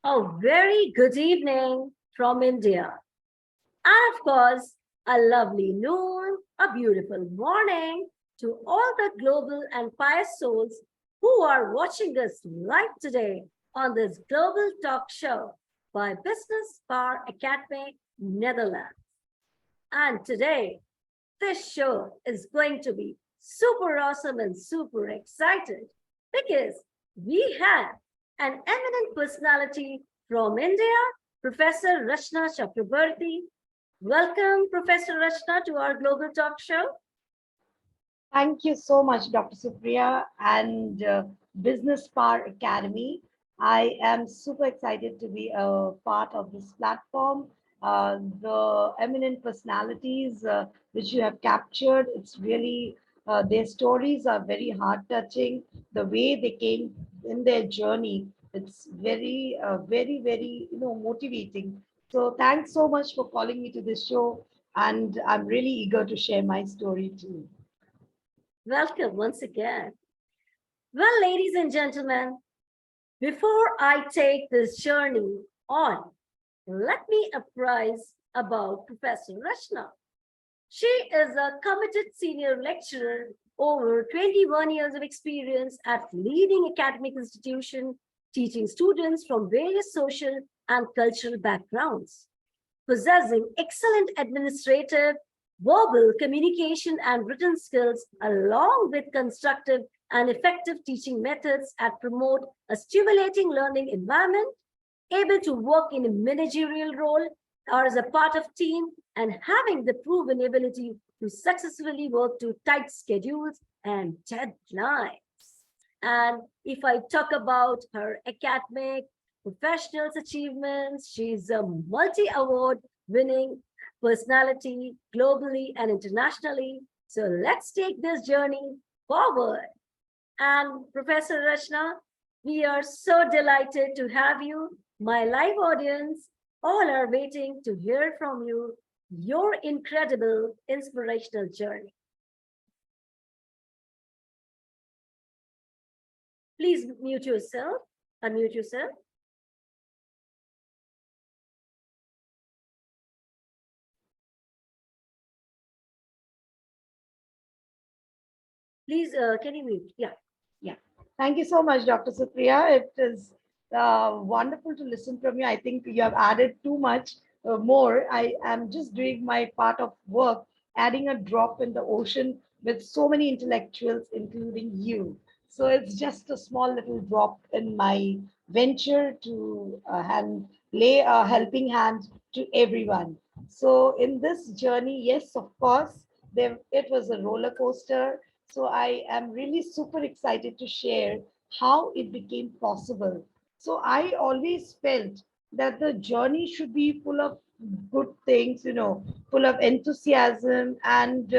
A very good evening from India. And of course, a lovely noon, a beautiful morning to all the global and pious souls who are watching us live today on this global talk show by Business Bar Academy, Netherlands. And today, this show is going to be super awesome and super excited because we have an eminent personality from India, Professor Rachna Chakraborty. Welcome, Professor Rachna, to our Global Talk Show. Thank you so much, Dr. Supriya and Business Power Academy. I am super excited to be a part of this platform. The eminent personalities which you have captured, it's really, their stories are very heart touching. The way they came in their journey, it's very, motivating. So thanks so much for calling me to this show. And I'm really eager to share my story too. Welcome once again. Well, ladies and gentlemen, before I take this journey on, let me apprise about Professor Rachna. She is a committed senior lecturer, over 21 years of experience at leading academic institution, teaching students from various social and cultural backgrounds. Possessing excellent administrative, verbal communication and written skills, along with constructive and effective teaching methods that promote a stimulating learning environment, able to work in a managerial role or as a part of team, and having the proven ability to successfully work to tight schedules and deadlines. And if I talk about her academic, professional achievements, she's a multi-award winning personality globally and internationally. So let's take this journey forward. And Professor Rachna, we are so delighted to have you. My live audience, all are waiting to hear from you your incredible inspirational journey. Please mute yourself, unmute yourself. Please, can you mute? Yeah. Yeah. Thank you so much, Dr. Supriya. It is wonderful to listen from you. I think you have added too much more. I am just doing my part of work, adding a drop in the ocean with so many intellectuals, including you. So it's just a small little drop in my venture to lay a helping hand to everyone. So in this journey, yes, of course, it was a roller coaster. So I am really super excited to share how it became possible. So I always felt that the journey should be full of good things, full of enthusiasm, and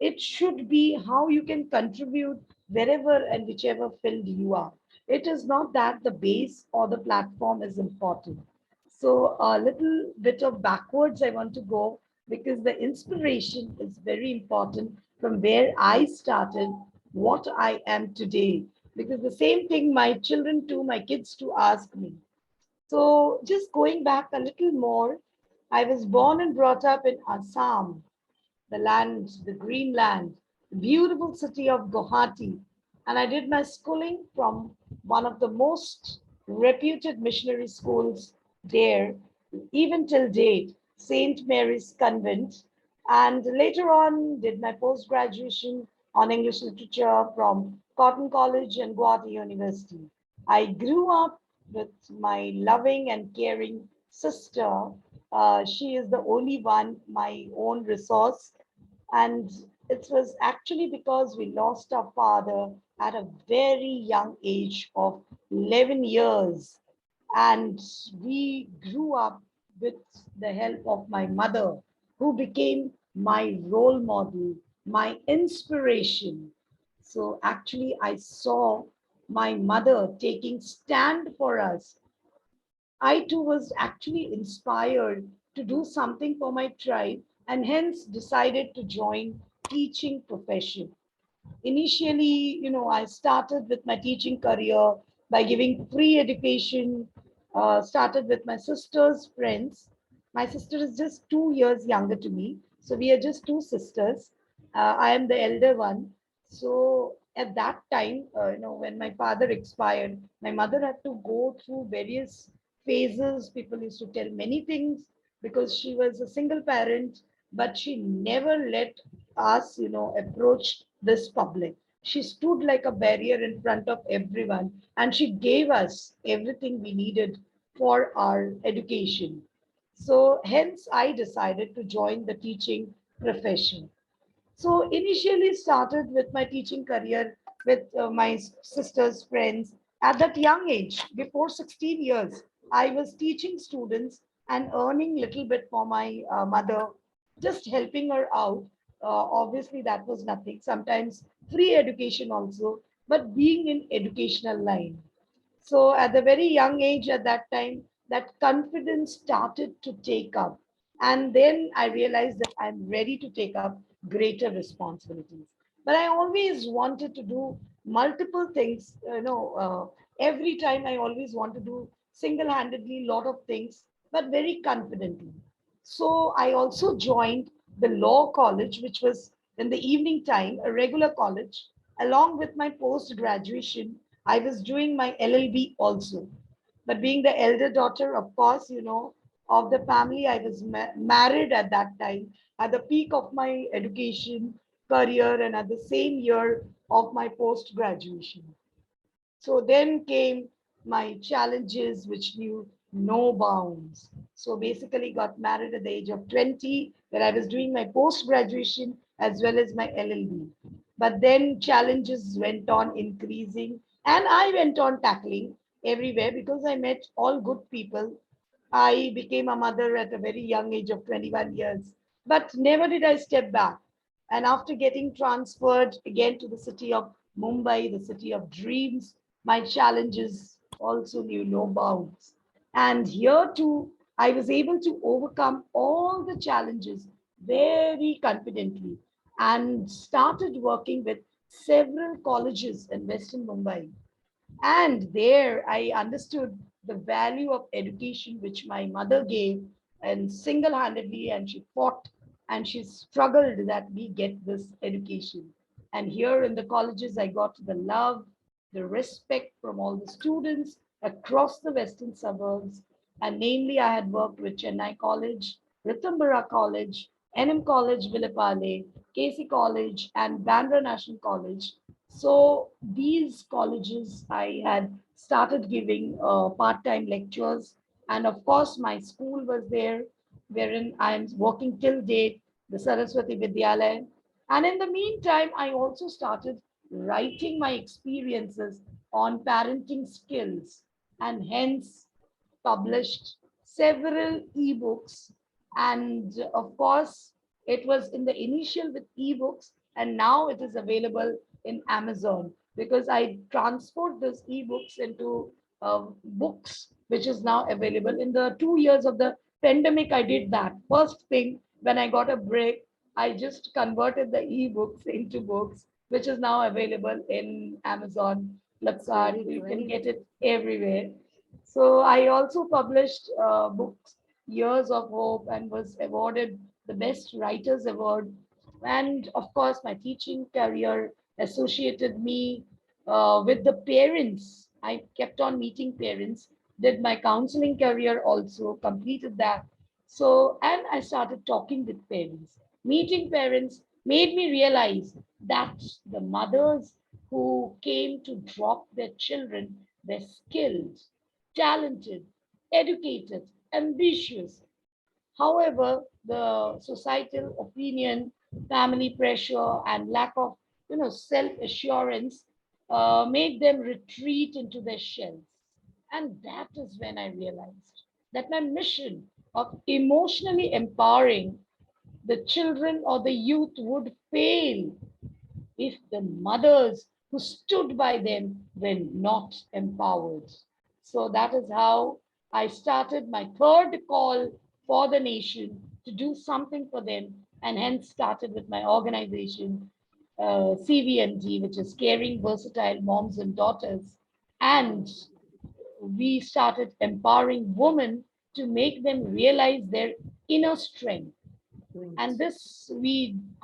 it should be how you can contribute wherever and whichever field you are. It is not that the base or the platform is important. So a little bit of backwards I want to go because the inspiration is very important from where I started, what I am today. Because the same thing my children too, my kids too ask me. So just going back a little more, I was born and brought up in Assam, the land, the green land, the beautiful city of Guwahati. And I did my schooling from one of the most reputed missionary schools there, even till date, St. Mary's Convent. And later on, did my post graduation on English literature from Cotton College and Guwahati University. I grew up with my loving and caring sister. She is the only one, my own resource, and it was actually because we lost our father at a very young age of 11 years. And we grew up with the help of my mother, who became my role model, my inspiration. So actually, I saw my mother taking stand for us. I too was actually inspired to do something for my tribe and hence decided to join teaching profession. Initially, I started with my teaching career by giving free education Started with my sister's friends. My sister is just 2 years younger to me. So we are just two sisters. I am the elder one. So at that time, when my father expired, my mother had to go through various phases. People used to tell many things because she was a single parent, but she never let us, approach this public. She stood like a barrier in front of everyone and she gave us everything we needed for our education. So, hence, I decided to join the teaching profession. So initially started with my teaching career with my sister's friends. At that young age, before 16 years, I was teaching students and earning little bit for my mother, just helping her out. Obviously, that was nothing. Sometimes free education also, but being in educational line. So at the very young age at that time, that confidence started to take up. And then I realized that I'm ready to take up greater responsibilities. But I always wanted to do multiple things. Every time I always want to do single-handedly lot of things, but very confidently. So I also joined the law college, which was in the evening time, a regular college, along with my post graduation. I was doing my LLB also. But being the elder daughter, of course, of the family, I was married at that time, at the peak of my education career and at the same year of my post graduation. So then came my challenges, which knew no bounds. So basically, got married at the age of 20, where I was doing my post graduation as well as my LLB. But then challenges went on increasing, and I went on tackling everywhere because I met all good people. I became a mother at a very young age of 21 years, but never did I step back. And after getting transferred again to the city of Mumbai, the city of dreams, my challenges also knew no bounds. And here too, I was able to overcome all the challenges very confidently and started working with several colleges in Western Mumbai. And there I understood the value of education, which my mother gave and single handedly, and she fought and she struggled that we get this education. And here in the colleges, I got the love, the respect from all the students across the western suburbs. And namely, I had worked with Chennai College, Ritumbara College, NM College, Villapale, KC College, and Bandra National College. So these colleges, I had started giving part-time lectures, and of course, my school was there, wherein I'm working till date, the Saraswati Vidyalaya. And in the meantime, I also started writing my experiences on parenting skills, and hence published several ebooks. And of course, it was in the initial with ebooks, and now it is available in Amazon because I transferred those ebooks into books, which is now available. In the 2 years of the pandemic, I did that. First thing, when I got a break, I just converted the ebooks into books, which is now available in Amazon, That's Flipkart. very You can great. get it everywhere. So I also published books, Years of Hope, and was awarded the Best Writers Award. And of course, my teaching career associated me with the parents. I kept on meeting parents, did my counseling career also, completed that. So, and I started talking with parents. Meeting parents made me realize that the mothers who came to drop their children, they're skilled, talented, educated, ambitious. However, the societal opinion, family pressure, and lack of self assurance made them retreat into their shells. And that is when I realized that my mission of emotionally empowering the children or the youth would fail if the mothers who stood by them were not empowered. So that is how I started my third call for the nation to do something for them, and hence started with my organization, CVMG, which is Caring Versatile Moms and Daughters. And we started empowering women to make them realize their inner strength. And Great. this,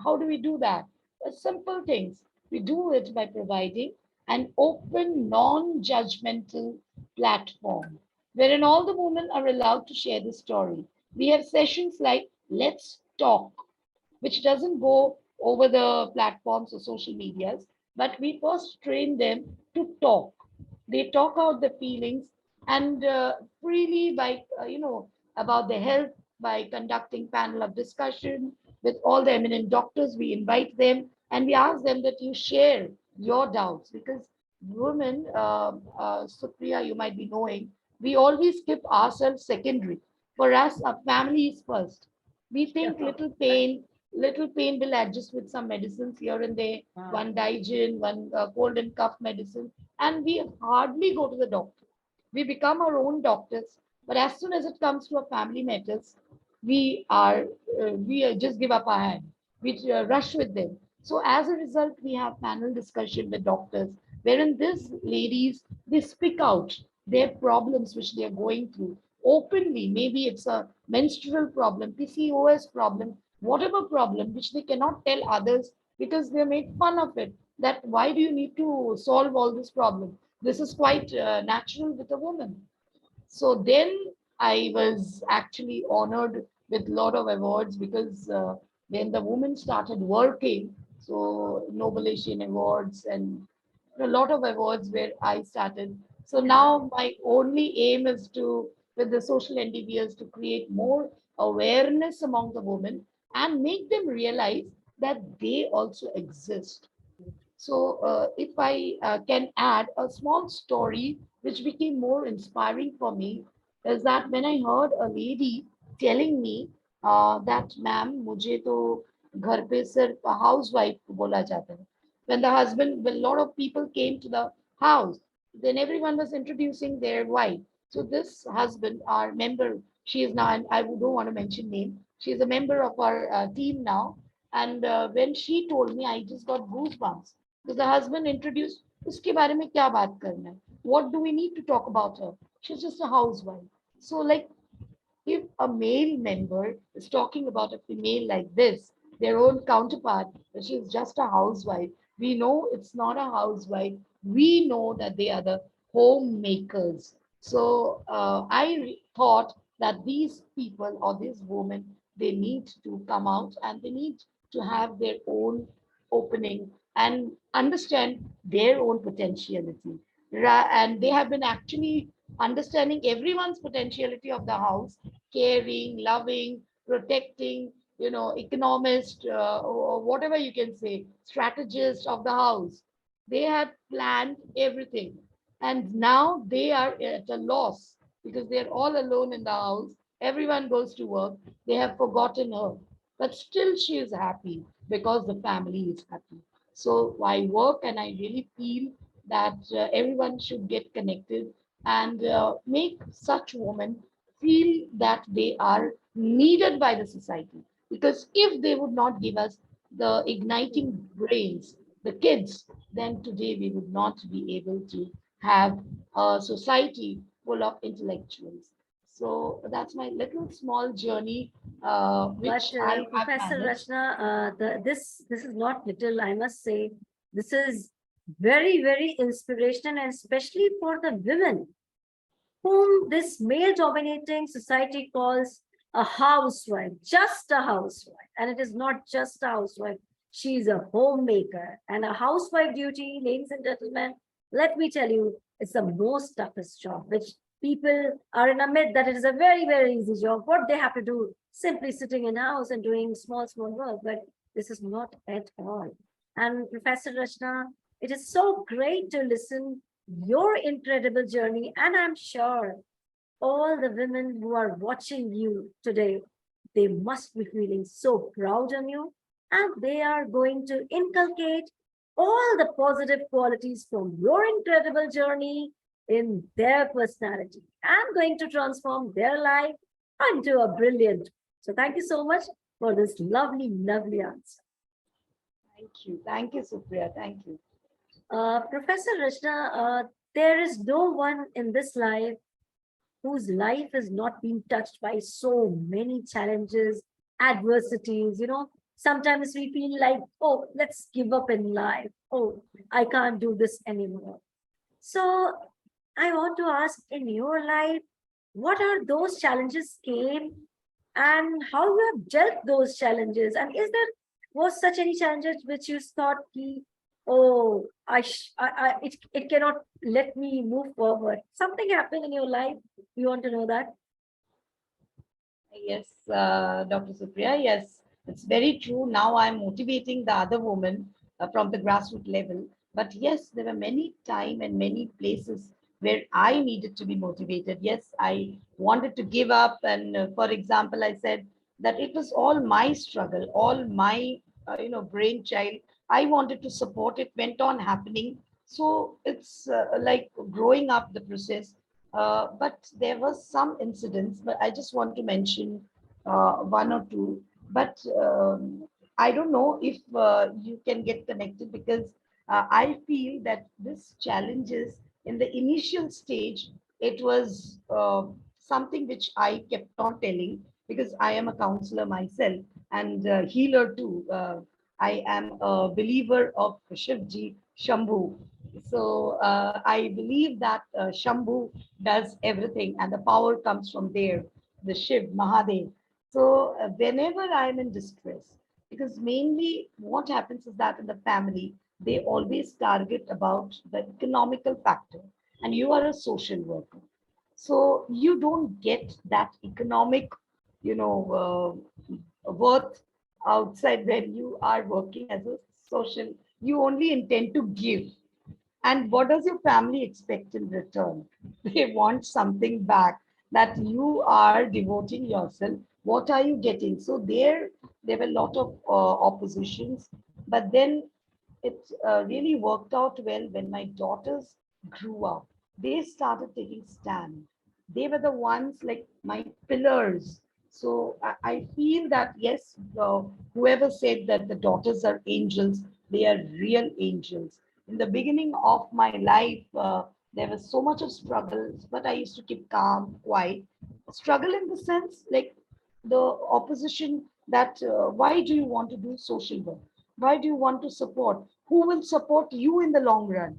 how do we do that? Simple things. We do it by providing an open, non-judgmental platform wherein all the women are allowed to share the story. We have sessions like Let's Talk, which doesn't go over the platforms or social medias, but we first train them to talk. They talk out the feelings and freely by, about their health by conducting panel of discussion with all the eminent doctors. We invite them and we ask them that you share your doubts because women, Supriya, you might be knowing, we always keep ourselves secondary. For us, our family is first. We Yeah. think little pain will adjust with some medicines here and there, Wow. one Digen, one cold and cough medicine, and we hardly go to the doctor. We become our own doctors, but as soon as it comes to our family matters, we just give up our hand. We rush with them. So as a result, we have panel discussion with doctors, wherein these ladies they speak out their problems which they are going through openly. Maybe it's a menstrual problem, PCOS problem, whatever problem which they cannot tell others because they make fun of it. That why do you need to solve all this problem? This is quite natural with a woman. So then I was actually honored with a lot of awards because when the women started working, so Nobel Asian Awards and a lot of awards where I started. So now my only aim is to, with the social endeavors, to create more awareness among the women and make them realize that they also exist. So, if I can add a small story which became more inspiring for me, is that when I heard a lady telling me that, ma'am, मुझे तो घर पे सिर्फ housewife बोला जाता है. When the husband, when a lot of people came to the house, then everyone was introducing their wife. So this husband, our member, she is now, and I don't want to mention name, she is a member of our team now. And when she told me, I just got goosebumps because the husband introduced, उसके बारे में क्या बात करना है? What do we need to talk about her? She's just a housewife. So like if a male member is talking about a female like this, their own counterpart, that she's just a housewife, we know it's not a housewife. We know that they are the homemakers. So thought that these people or these women, they need to come out and they need to have their own opening and understand their own potentiality. And they have been actually understanding everyone's potentiality of the house, caring, loving, protecting, economist, or whatever you can say, strategist of the house. They had planned everything. And now they are at a loss because they're all alone in the house. Everyone goes to work. They have forgotten her. But still, she is happy because the family is happy. So I work and I really feel that everyone should get connected and make such women feel that they are needed by the society. Because if they would not give us the igniting brains, the kids, then today we would not be able to have a society full of intellectuals. So that's my little small journey, But which I have Professor managed. Rachna, this is not little, I must say. This is very, very inspirational, and especially for the women whom this male-dominating society calls a housewife, just a housewife. And it is not just a housewife. She's a homemaker. And a housewife duty, ladies and gentlemen, let me tell you, it's the most toughest job, which people are in a myth that it is a very, very easy job. What they have to do, simply sitting in a house and doing small, small work. But this is not at all. And Professor Rachna, it is so great to listen your incredible journey. And I'm sure all the women who are watching you today, they must be feeling so proud on you. And they are going to inculcate all the positive qualities from your incredible journey in their personality and going to transform their life into a brilliant. So thank you so much for this lovely, lovely answer. Thank you. Thank you, Supriya. Thank you. Professor Rachna, There is no one in this life whose life has not been touched by so many challenges, adversities. Sometimes we feel like, oh, let's give up in life. Oh, I can't do this anymore. So I want to ask, in your life, what are those challenges came, and how you have dealt those challenges? And is there was such any challenges which you thought, oh, it cannot let me move forward? Something happened in your life. You want to know that? Yes, Dr. Supriya, yes, it's very true. Now I'm motivating the other woman from the grassroots level. But yes, there were many time and many places where I needed to be motivated. Yes, I wanted to give up. And for example, I said that it was all my struggle, all my, brainchild. I wanted to support it, went on happening. So it's like growing up the process, but there was some incidents, but I just want to mention one or two. But I don't know if you can get connected, because I feel that this challenges in the initial stage, it was something which I kept on telling, because I am a counselor myself and healer too. I am a believer of Shivji Shambhu. So I believe that Shambhu does everything, and the power comes from there, the Shiv, Mahadev. So whenever I'm in distress, because mainly what happens is that in the family, they always target about the economical factor, and you are a social worker. So you don't get that economic, worth outside when you are working as a social. You only intend to give, and what does your family expect in return? They want something back, that you are devoting yourself. What are you getting? So there were a lot of oppositions, but then it really worked out well when my daughters grew up. They started taking stand. They were the ones like my pillars. So I feel that yes, whoever said that the daughters are angels, they are real angels. In the beginning of my life, there was so much of struggles, but I used to keep calm, quiet. Struggle in the sense like the opposition, that why do you want to do social work? Why do you want to support? Who will support you in the long run?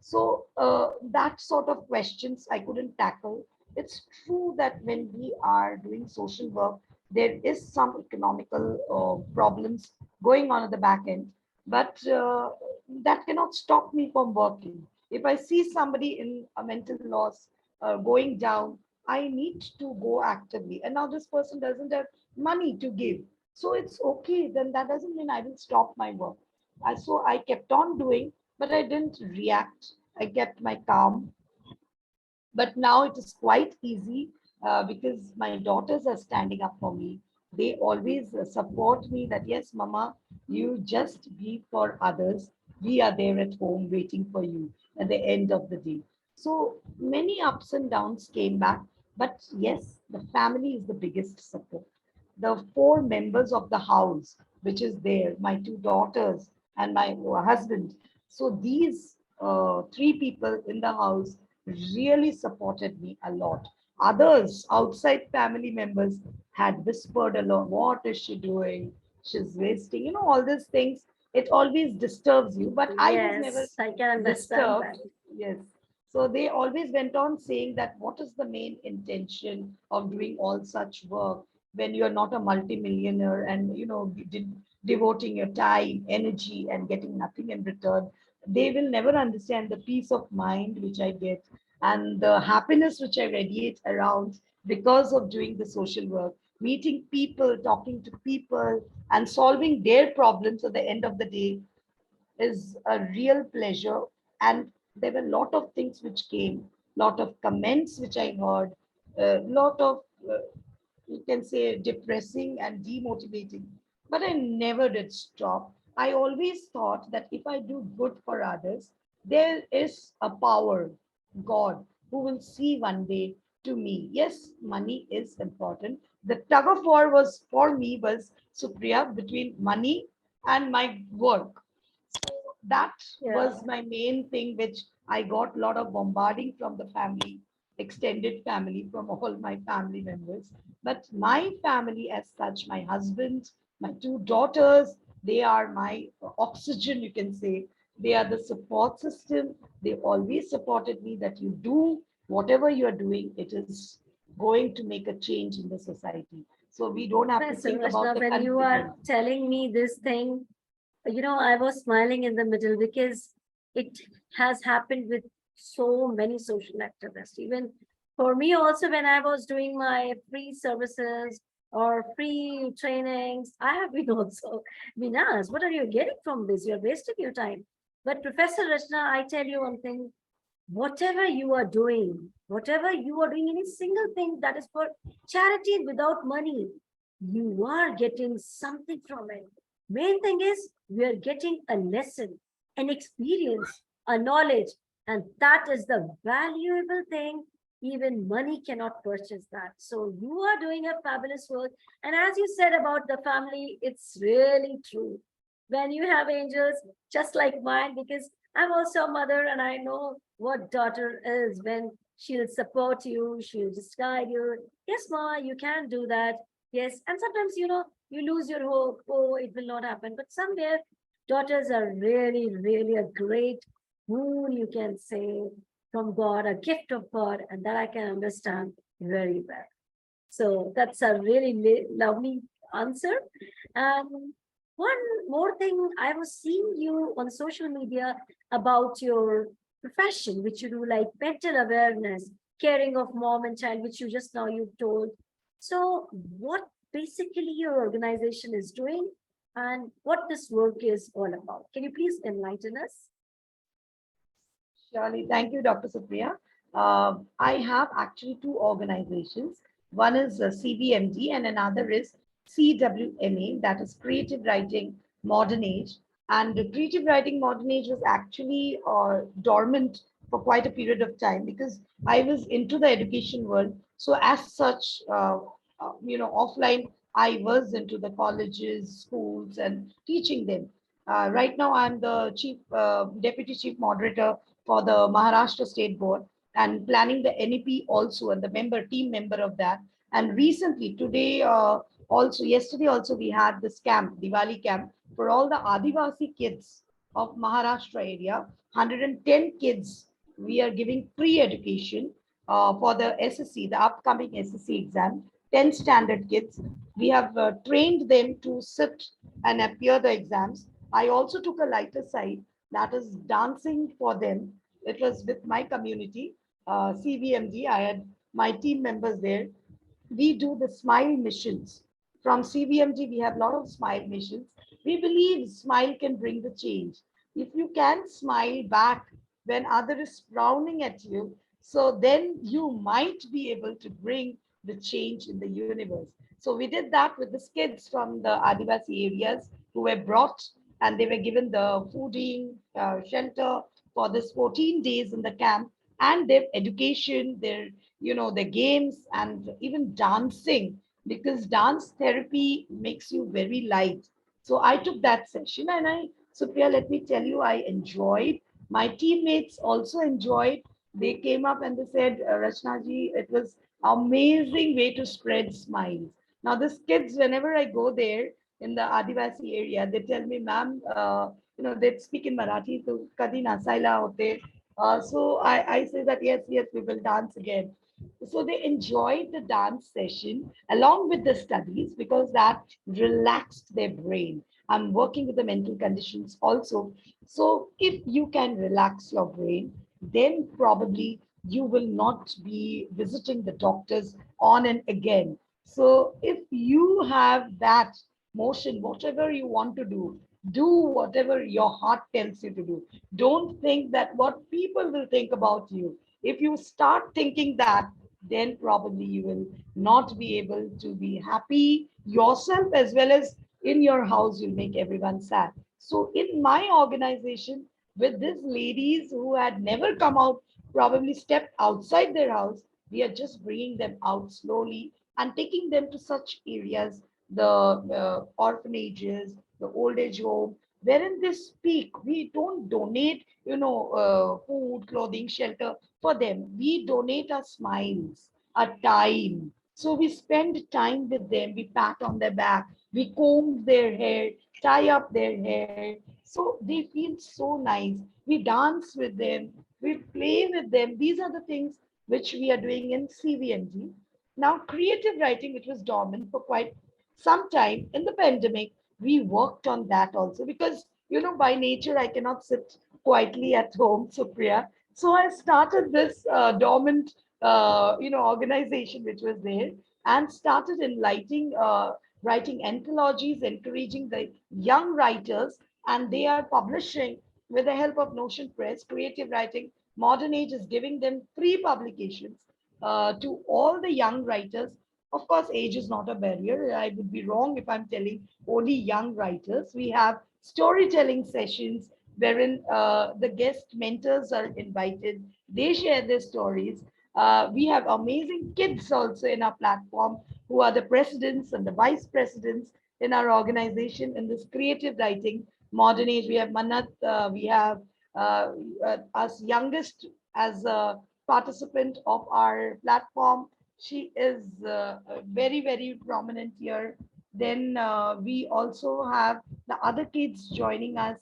So that sort of questions I couldn't tackle. It's true that when we are doing social work, there is some economical problems going on at the back end, but that cannot stop me from working. If I see somebody in a mental loss going down, I need to go actively. And now this person doesn't have money to give. So it's okay. Then that doesn't mean I will stop my work. So I kept on doing, but I didn't react. I kept my calm. But now it is quite easy because my daughters are standing up for me. They always support me that, yes, Mama, you just be for others. We are there at home waiting for you at the end of the day. So many ups and downs came back. But yes, the family is the biggest support. The four members of the house, which is there, my two daughters and my husband. So these three people in the house really supported me a lot. Others, outside family members, had whispered a lot, what is she doing? She's wasting, all these things. It always disturbs you, but I was never Yes, I can understand that. disturbed. Yes. So they always went on saying that what is the main intention of doing all such work when you're not a multimillionaire, and devoting your time, energy, and getting nothing in return. They will never understand the peace of mind which I get, and the happiness which I radiate around because of doing the social work, meeting people, talking to people, and solving their problems at the end of the day is a real pleasure. And there were a lot of things which came, lot of comments which I heard, a lot of you can say depressing and demotivating. But I never did stop. I always thought that if I do good for others, there is a power, God, who will see one day to me. Yes, money is important. The tug of war was for me was, Supriya, between money and my work. So that Yeah. was my main thing, which I got a lot of bombarding from the family, extended family, from all my family members. But my family, as such, my husband, my two daughters, they are my oxygen, you can say. They are the support system. They always supported me that you do whatever you are doing, it is going to make a change in the society. So we don't have to Professor think about Rachna, the when you are country. telling me this thing, I was smiling in the middle because it has happened with so many social activists. Even for me, also, when I was doing my free services or free trainings, I have been also been asked, what are you getting from this? You're wasting your time. But Professor Rachna, I tell you one thing, whatever you are doing, any single thing that is for charity without money, you are getting something from it. Main thing is we are getting a lesson, an experience, a knowledge, and that is the valuable thing. Even money cannot purchase that. So you are doing a fabulous work. And as you said about the family, it's really true. When you have angels just like mine, because I'm also a mother and I know what daughter is when she'll support you, she'll just guide you. Yes, ma, you can do that. Yes. And sometimes, you lose your hope. Oh, it will not happen. But somewhere, daughters are really, really a great boon, you can say, from God, a gift of God. And that I can understand very well. So that's a really lovely answer. And one more thing, I was seeing you on social media about your profession, which you do like mental awareness, caring of mom and child, which you just now you told. So what basically your organization is doing and what this work is all about? Can you please enlighten us? Surely. Thank you, Dr. Supriya. I have actually two organizations. One is CVMD and another is CWMA, that is Creative Writing Modern Age. And the Creative Writing Modern Age was actually dormant for quite a period of time because I was into the education world. So as such, offline, I was into the colleges, schools, and teaching them. Right now, I'm the deputy chief moderator for the Maharashtra State Board and planning the NEP also and the team member of that. And recently, today, yesterday also, we had this camp, Diwali camp, for all the Adivasi kids of Maharashtra area. 110 kids, we are giving free education for the SSC, the upcoming SSC exam. 10 standard kids. We have trained them to sit and appear the exams. I also took a lighter side, that is dancing for them. It was with my community, CVMG. I had my team members there. We do the smile missions. From CVMG, we have a lot of smile missions. We believe smile can bring the change. If you can smile back when other is frowning at you, so then you might be able to bring the change in the universe. So we did that with the kids from the Adivasi areas who were brought and they were given the fooding, shelter for this 14 days in the camp and their education, their games and even dancing because dance therapy makes you very light. So I took that session and Supriya, let me tell you, I enjoyed. My teammates also enjoyed. They came up and they said, Rachna ji, it was amazing way to spread smiles. Now, these kids, whenever I go there in the Adivasi area, they tell me, ma'am, they speak in Marathi, so kadi nasaila hote. So I say that, yes, yes, we will dance again. So they enjoyed the dance session along with the studies because that relaxed their brain. I'm working with the mental conditions also. So if you can relax your brain, then probably you will not be visiting the doctors on and again. So if you have that motion, whatever you want to do whatever your heart tells you to do. Don't think that what people will think about you. If you start thinking that, then probably you will not be able to be happy yourself as well as in your house, you'll make everyone sad. So, in my organization, with these ladies who had never come out, probably stepped outside their house, we are just bringing them out slowly and taking them to such areas, the orphanages, the old age home, wherein they speak. We don't donate, food, clothing, shelter for them. We donate our smiles, our time. So we spend time with them. We pat on their back. We comb their hair, tie up their hair. So they feel so nice. We dance with them. We play with them. These are the things which we are doing in CVNG. Now, creative writing, which was dormant for quite some time in the pandemic, we worked on that also because, by nature, I cannot sit quietly at home, Supriya. So I started this dormant, organization which was there and started enlightening, writing anthologies, encouraging the young writers, and they are publishing with the help of Notion Press, creative writing. Modern Age is giving them free publications to all the young writers. Of course, age is not a barrier. I would be wrong if I'm telling only young writers. We have storytelling sessions wherein the guest mentors are invited. They share their stories. We have amazing kids also in our platform who are the presidents and the vice presidents in our organization in this creative writing modern age. We have Manat, we have uh, us youngest as a participant of our platform. She is very, very prominent here. Then we also have the other kids joining us.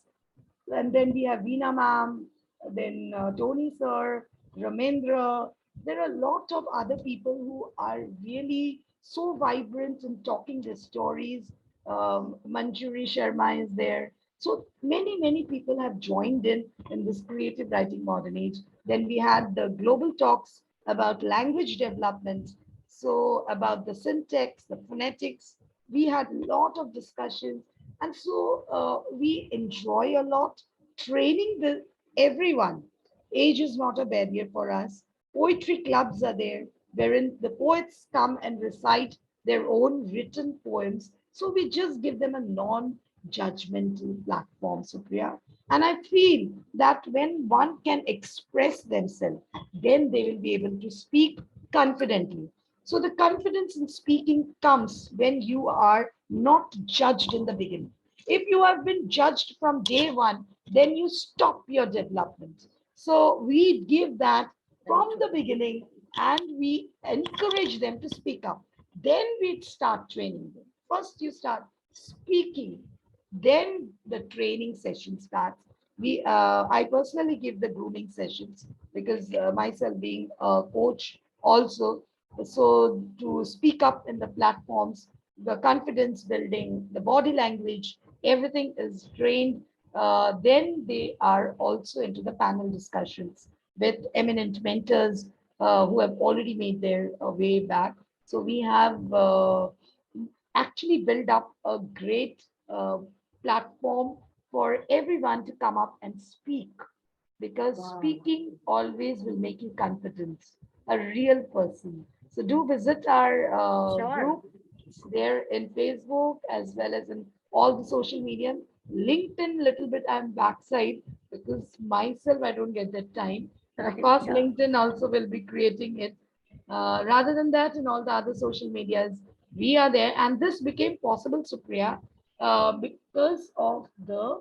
And then we have Veena ma'am, then Tony sir, Ramendra. There are a lot of other people who are really so vibrant in talking their stories. Manjuri Sharma is there. So many, many people have joined in this creative writing modern age. Then we had the global talks about language development. So about the syntax, the phonetics. We had a lot of discussions, and so we enjoy a lot training the everyone. Age is not a barrier for us. Poetry clubs are there, wherein the poets come and recite their own written poems. So we just give them a non-judgmental platform, Supriya. And I feel that when one can express themselves, then they will be able to speak confidently. So the confidence in speaking comes when you are not judged in the beginning. If you have been judged from day one, then you stop your development. So we give that Very from true. the beginning and we encourage them to speak up. Then we start training them. First, you start speaking, then the training session starts. I personally give the grooming sessions because myself being a coach also, so to speak up in the platforms, the confidence building, the body language, everything is trained. Then they are also into the panel discussions with eminent mentors who have already made their way back. So we have actually built up a great platform for everyone to come up and speak, because Wow. speaking always will make you confident, a real person. So do visit our Sure. group. It's there in Facebook as well as in all the social media. LinkedIn, little bit I'm backside because myself I don't get that time. But of course, Sure. LinkedIn also will be creating it. Rather than that, in all the other social medias, we are there, and this became possible, Supriya, because of the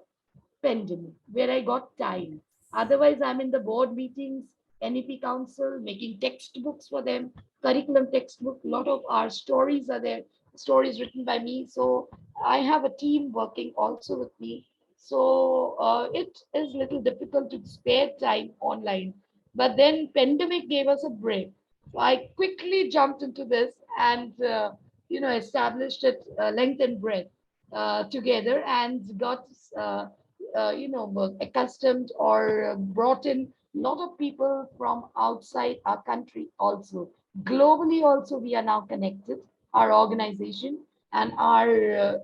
pandemic, where I got time. Otherwise, I'm in the board meetings, NEP Council, making textbooks for them, curriculum textbook. A lot of our stories are there, stories written by me. So I have a team working also with me. So it is little difficult to spare time online. But then pandemic gave us a break. So I quickly jumped into this and established it length and breadth together and got accustomed or brought in a lot of people from outside our country also. Globally, also, we are now connected, our organization and our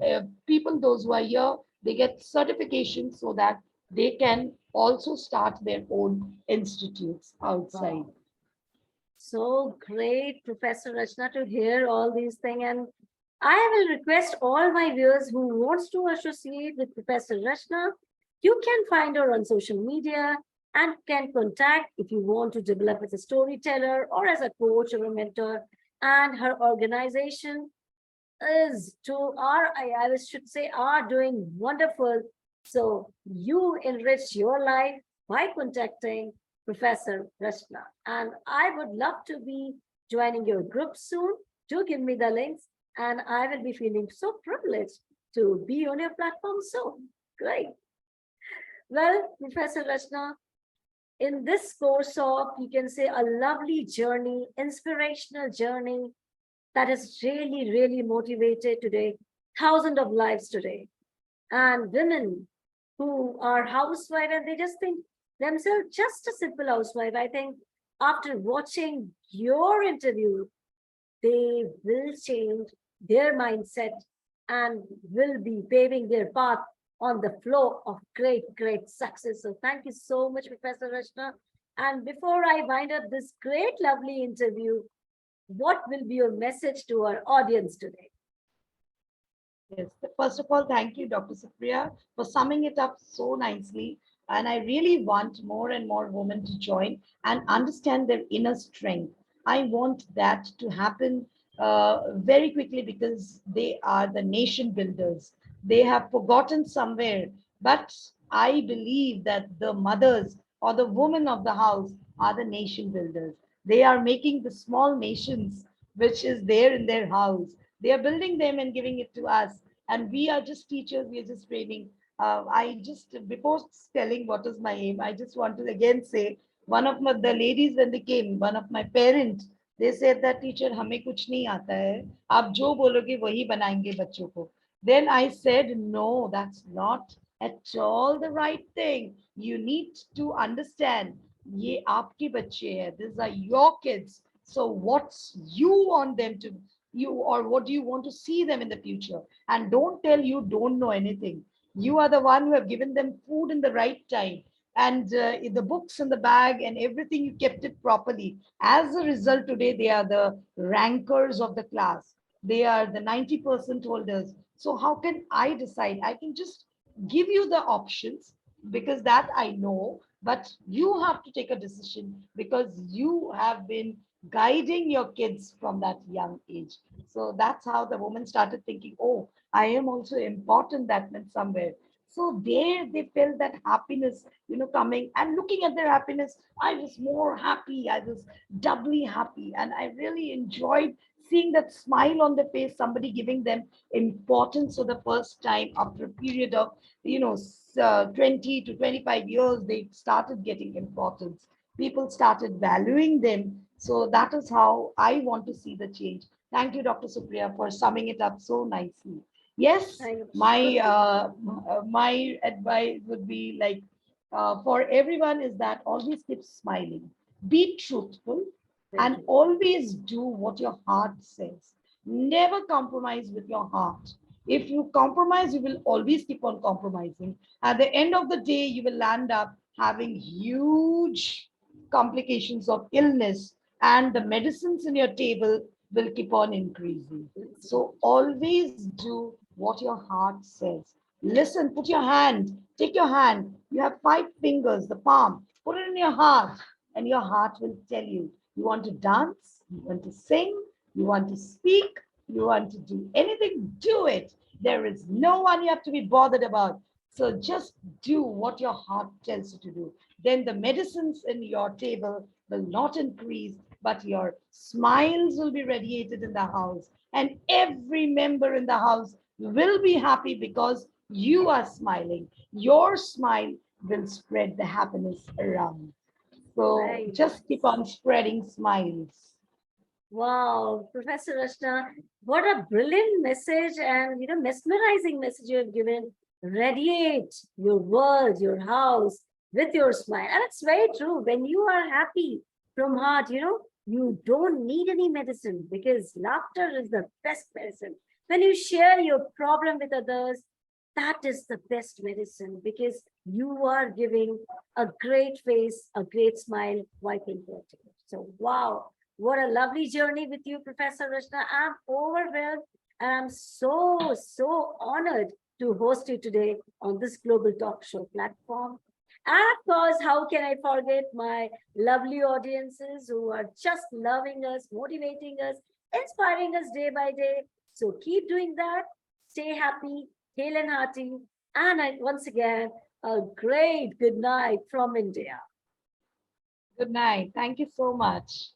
people, those who are here, they get certifications so that they can also start their own institutes outside. Wow. So great, Professor Rachna, to hear all these things. And I will request all my viewers who wants to associate with Professor Rachna, you can find her on social media and can contact if you want to develop as a storyteller or as a coach or a mentor. And her organization is to are I should say are doing wonderful So you enrich your life by contacting Professor Rachna. And I would love to be joining your group soon. Do give me the links, and I will be feeling so privileged to be on your platform soon. Great. Well, Professor Rachna, in this course of, you can say, a lovely journey, inspirational journey that has really, really motivated today thousands of lives today. And women who are housewife and they just think themselves just a simple housewife. I think after watching your interview, they will change their mindset and will be paving their path on the flow of great, great success. So thank you so much, Professor Rachna. And before I wind up this great, lovely interview, what will be your message to our audience today? Yes. First of all, thank you, Dr. Supriya, for summing it up so nicely. And I really want more and more women to join and understand their inner strength. I want that to happen very quickly because they are the nation builders. They have forgotten somewhere, but I believe that the mothers or the women of the house are the nation builders. They are making the small nations which is there in their house. They are building them and giving it to us. And we are just teachers, we are just training. I just, before telling what is my aim, I just want to again say, one of the ladies when they came, one of my parents, they said that teacher, हमें कुछ नहीं आता है, आप जो बोलोगे वही बनाएंगे बच्चों को. Then I said, no, that's not at all the right thing. You need to understand, ये आपके बच्चे हैं, these are your kids. So what's you want them to you or what do you want to see them in the future? And don't tell you don't know anything. You are the one who have given them food in the right time and the books in the bag and everything, you kept it properly. As a result, today they are the rankers of the class. They are the 90% holders. So how can I decide? I can just give you the options because that I know, but you have to take a decision because you have been guiding your kids from that young age. So that's how the woman started thinking, oh, I am also important that meant somewhere. So there they felt that happiness, coming and looking at their happiness. I was more happy. I was doubly happy. And I really enjoyed seeing that smile on the face, somebody giving them importance for the first time after a period of, 20 to 25 years, they started getting importance. People started valuing them. So that is how I want to see the change. Thank you, Dr. Supriya, for summing it up so nicely. Yes, Thank my advice would be like for everyone is that always keep smiling, be truthful, and you. always do what your heart says. Never compromise with your heart. If you compromise, you will always keep on compromising. At the end of the day, you will land up having huge complications of illness, and the medicines in your table will keep on increasing. So always do what your heart says. Listen, put your hand, take your hand. You have 5 fingers, the palm, put it in your heart, and your heart will tell you. You want to dance, you want to sing, you want to speak, you want to do anything, do it. There is no one you have to be bothered about. So just do what your heart tells you to do. Then the medicines in your table will not increase, but your smiles will be radiated in the house. And every member in the house will be happy because you are smiling. Your smile will spread the happiness around. So Very just keep nice. on spreading smiles. Wow, Professor Rachna, what a brilliant message and mesmerizing message you have given. Radiate your world, your house with your smile. And it's very true. When you are happy from heart, you don't need any medicine because laughter is the best medicine. When you share your problem with others, that is the best medicine because you are giving a great face, a great smile, wiping your tears. So, wow. What a lovely journey with you, Professor Rachna. I'm overwhelmed and I'm so, so honored to host you today on this Global Talk Show platform. And of course, how can I forget my lovely audiences who are just loving us, motivating us, inspiring us day by day. So keep doing that. Stay happy, hale and hearty, And once again, a great good night from India. Good night. Thank you so much.